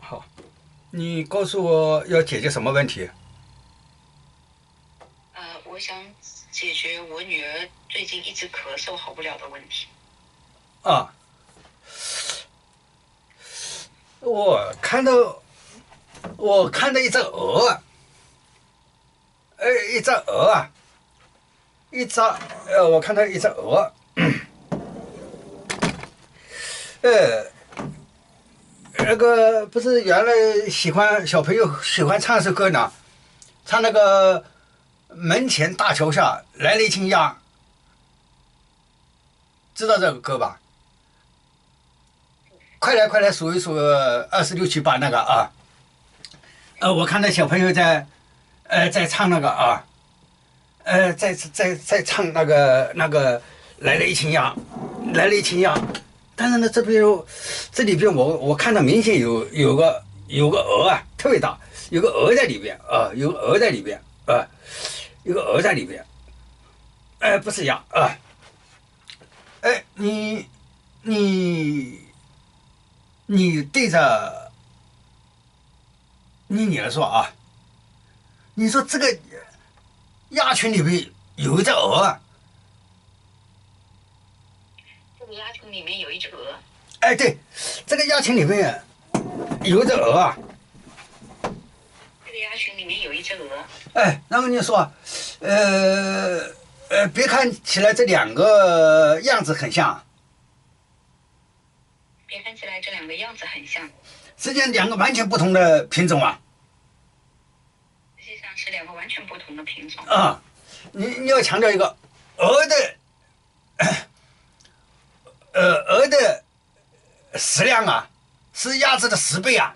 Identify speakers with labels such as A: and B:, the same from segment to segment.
A: 好，你告诉我要解决什么问题？
B: 我想解决我女儿最近一直咳嗽好不了的问题。
A: 啊，我看到一只鹅，一只鹅啊，我看到一只鹅，呃，那个不是原来小朋友喜欢唱首歌呢，唱那个门前大桥下来了一群鸭，知道这个歌吧？快来数一数26、7、8那个啊！我看到小朋友在唱那个啊，在唱那个来了一群鸭，来了一群鸭。但是呢，这里边我看到明显有个鹅啊，特别大，有个鹅在里边啊，有个鹅在里边啊，有个鹅在里边。不是鸭啊。你对着你女儿说啊，你说这个鸭群里面有一只鹅。
B: 这个鸭群里面有一只鹅。
A: 对，这个鸭群里面有一只鹅啊。
B: 这个鸭群里面有一只鹅。
A: 那么你说，别看起来这两个样子很像，
B: 别看起来这两个样子很像，
A: 实际上两个完全不同的品种啊。
B: 实际上是两个完全不同的品种
A: 啊。你要强调一个鹅的食量啊，是鸭子的10倍啊。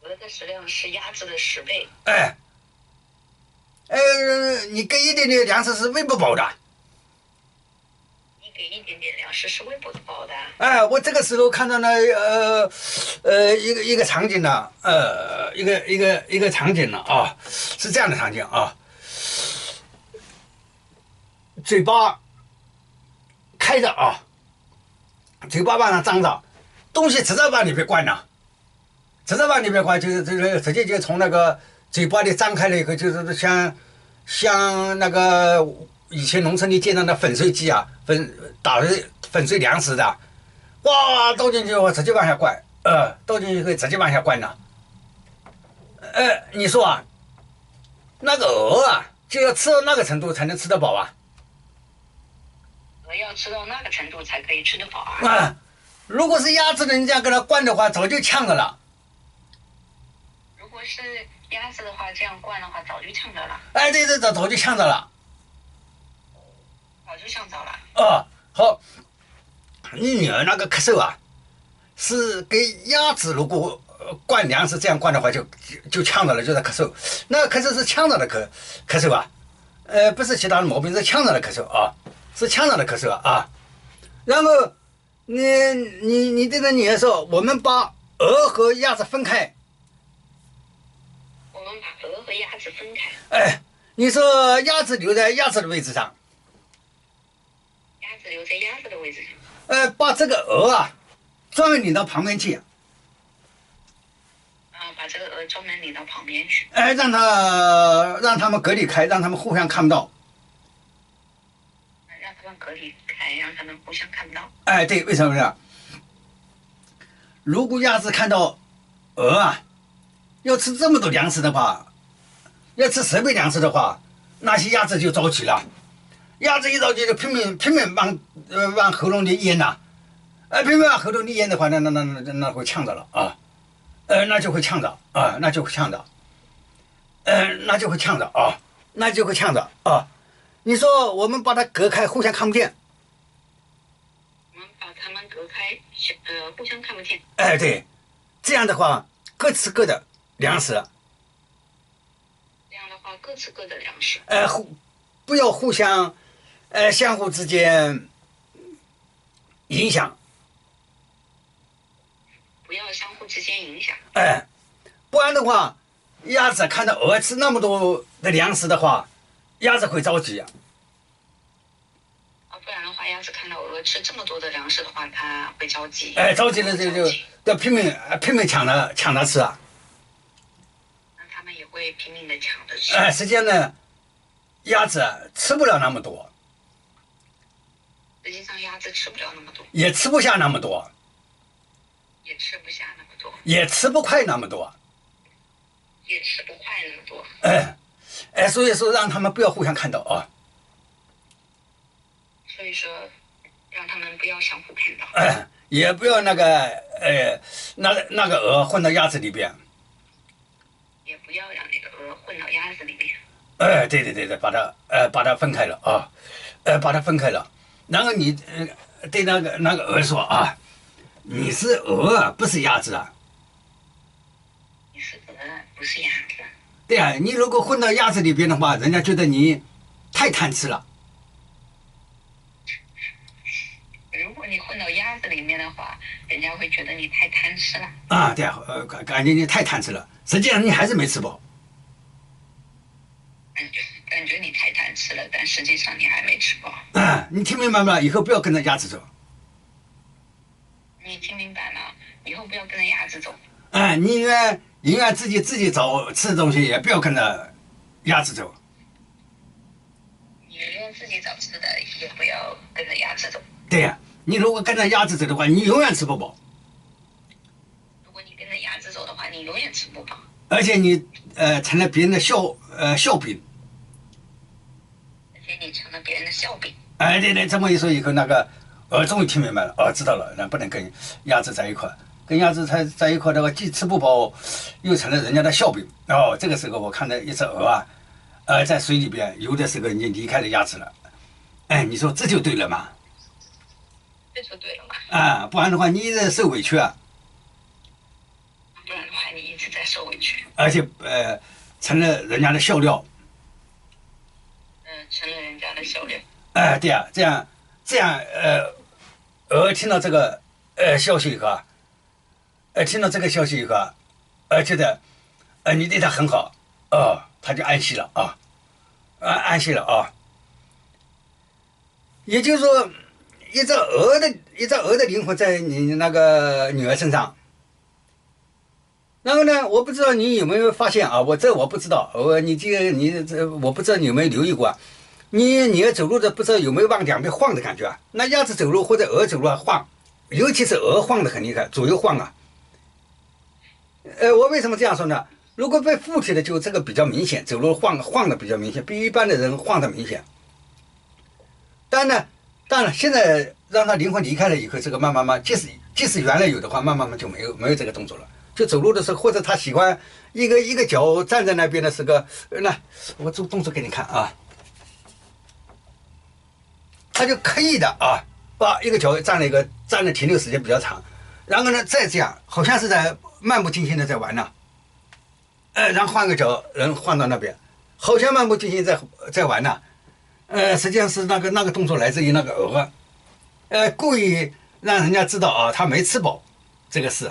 B: 鹅的食量是鸭子的10倍。
A: 你给一点点粮食是喂不饱的。
B: 你给一点点粮食是喂不饱的。
A: 我这个时候看到呢，一个场景呢，一个场景呢啊，是这样的场景啊，嘴巴开着啊，嘴巴往上张着，东西直接往里边灌呢，直接往里边灌，就是直接就从那个嘴巴里张开了以后，就是像那个以前农村里见到的粉碎机啊，粉碎粮食的，哇，倒进去我直接往下灌，倒进去会直接往下灌呢。你说啊，那个鹅啊，就要吃到那个程度才能吃得饱啊。
B: 鹅要吃到那个程度才可以吃得饱啊。
A: 如果是鸭子的，你这样给它灌的话，早就呛着了。
B: 如果是鸭子的话，这样灌的话，早就呛着了。
A: 对，早就呛着了。
B: 早就呛着了。
A: 好，你女儿那个咳嗽啊，是给鸭子如果灌粮食这样灌的话就呛着了，就在咳嗽。那咳嗽是呛着的咳嗽啊，不是其他的毛病，是呛着的咳嗽啊，是呛着的咳嗽啊。然后你对着女儿说，我们把鹅和鸭子分开。
B: 我们把鹅和鸭子分开。
A: 你说鸭子留在鸭子的位置上。
B: 鸭子留在鸭子的位置上。
A: 把这个鹅啊专门领到旁边去。
B: 把这个鹅专门领到旁边去。
A: 让他们隔离开，让他们互相看不到。
B: 让他们隔离开，让他们互相看不到。
A: 对，为什么呢？如果鸭子看到鹅啊要吃这么多粮食的话，要吃10倍粮食的话，那些鸭子就着急了。鸭子一着急就拼命往喉咙里咽呐，拼命往喉咙里咽的话，那会呛着了啊，那就会呛着啊，那就会呛着啊。你说我们把它隔开，互相看不见。
B: 我们把它们隔开，互相看不见。
A: 对，这样的话各吃各的粮食。
B: 这样的话各吃各的粮食。
A: 不要互相相互之间影响。
B: 不要相互之间影响。
A: 不然的话，鸭子看到鹅吃那么多的粮食的话，鸭子会着急啊。
B: 不然的话，鸭子看到鹅吃这么多的粮食的话，它会着急。
A: 着急了就拼命抢它吃啊。
B: 那它们也会拼命的抢着吃。
A: 实际上呢，鸭子吃不了那么多，
B: 实际上鸭子吃不了那么多，
A: 也吃不下那么多，
B: 也吃不下那么多，
A: 也吃不快那么多。
B: 也吃不快那么多。
A: 所以说让他们不要互相看到啊。
B: 所以说，让他们不要相互看到。
A: 也不要那个鹅混到鸭子里边。
B: 也不要让那个鹅混到鸭子里面。
A: 对，把它分开了啊，把它分开了。然后你对那个鹅说啊，你是鹅不是鸭子啊。
B: 你是鹅不是鸭子。
A: 对啊，你如果混到鸭子里边的话，人家觉得你太贪吃了。
B: 如果你混到鸭子里面的话，人家会觉得你太贪吃了。
A: 对啊，感觉你太贪吃了，实际上你还是没吃饱。
B: 感觉你太贪吃了，但实际上你还没吃饱。
A: 你听明白吗？以后不要跟着鸭子走。
B: 你听明白了？以后不要跟着鸭子走。
A: 宁愿自己找吃的东西，也不要跟着鸭子走。
B: 你宁愿自己找吃的，也不要跟着鸭子走。
A: 对呀，你如果跟着鸭子走的话，你永远吃不饱。
B: 如果你跟着鸭子走的话，你永远吃不饱。
A: 而且你成了别人的笑柄。
B: 而且你成了别人的笑柄。
A: 对，这么一说以后，那个终于听明白了，知道了，那不能跟鸭子在一块，跟鸭子在一块的话，既吃不饱，又成了人家的笑柄。这个时候我看到一只鹅啊，在水里边游的时候已经离开了鸭子了。你说这就对了嘛？
B: 这就对了嘛？
A: 不然的话你一直受委屈啊。
B: 不然的话你一直在受委屈。
A: 而且成了人家的笑料。
B: 成了人家的笑料。
A: 对啊，这样鹅听到这个消息以后觉得你对他很好，他就安息了啊，安息了啊。也就是说，一只鹅的灵魂在你那个女儿身上。然后呢，我不知道你有没有发现啊？我不知道，我不知道你有没有留意过啊？你女儿走路的不知道有没有往两边晃的感觉啊？那鸭子走路或者鹅走路晃，尤其是鹅晃的很厉害，左右晃啊。我为什么这样说呢？如果被附体的就这个比较明显，走路晃的比较明显，比一般的人晃的明显。当然了，现在让他灵魂离开了以后，这个慢慢，即使原来有的话，慢慢就没有这个动作了。就走路的时候，或者他喜欢一个脚站在那边的时候，那我做动作给你看啊，他就刻意的把一个脚站了停留时间比较长，然后呢再这样，好像是在漫不经心的在玩呢，然后换个脚人换到那边，好像漫不经心在玩呢，实际上是那个动作来自于那个鹅，故意让人家知道啊，他没吃饱这个事。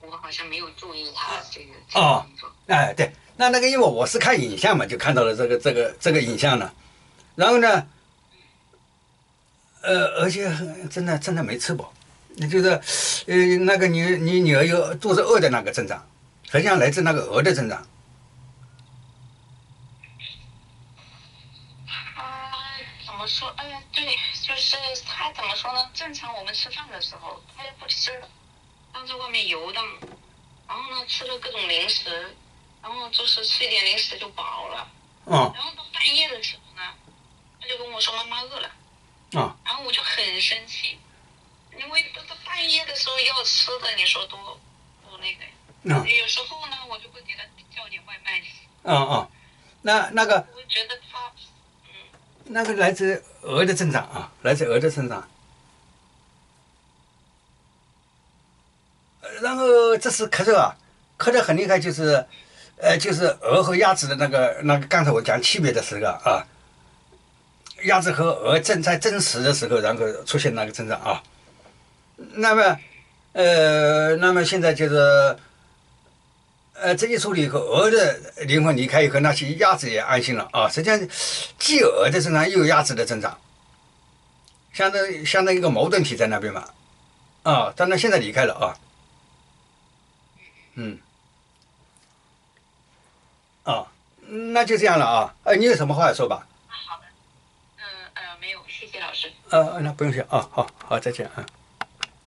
B: 我好像没有注意他这个动作。
A: 对，那个因为我是看影像嘛，就看到了这个影像了，然后呢，而且真的没吃饱，就是那个你女儿有肚子饿的那个症状，实际上来自那个鹅的症状。
B: 怎么说？对，就是他怎么说呢？正常我们吃饭的时候，他也不吃了，他在外面游荡，然后呢吃了各种零食，然后就是吃一点零食就饱了。然后到半夜的时候呢，他就跟我说妈妈饿了。然后我就很生气，因为到半夜的时候要吃的，你说多那个。有时候呢，我就会给他叫点外卖。
A: 那个。
B: 我觉得他。
A: 那个来自鹅的增长啊，来自鹅的增长。然后这是咳得很厉害，就是鹅和鸭子的那个刚才我讲区别的时候啊，鸭子和鹅正在争食的时候，然后出现那个增长啊。那么现在就是这一处理以后，鹅的灵魂离开以后，那些鸭子也安心了啊。实际上，既有鹅的增长，又有鸭子的增长，相当于一个矛盾体在那边嘛。啊，当然现在离开了啊。嗯。啊，那就这样了啊。你有什么话要说吧？
B: 好的，没有，谢谢老师。
A: 那不用谢啊。好好，再见啊。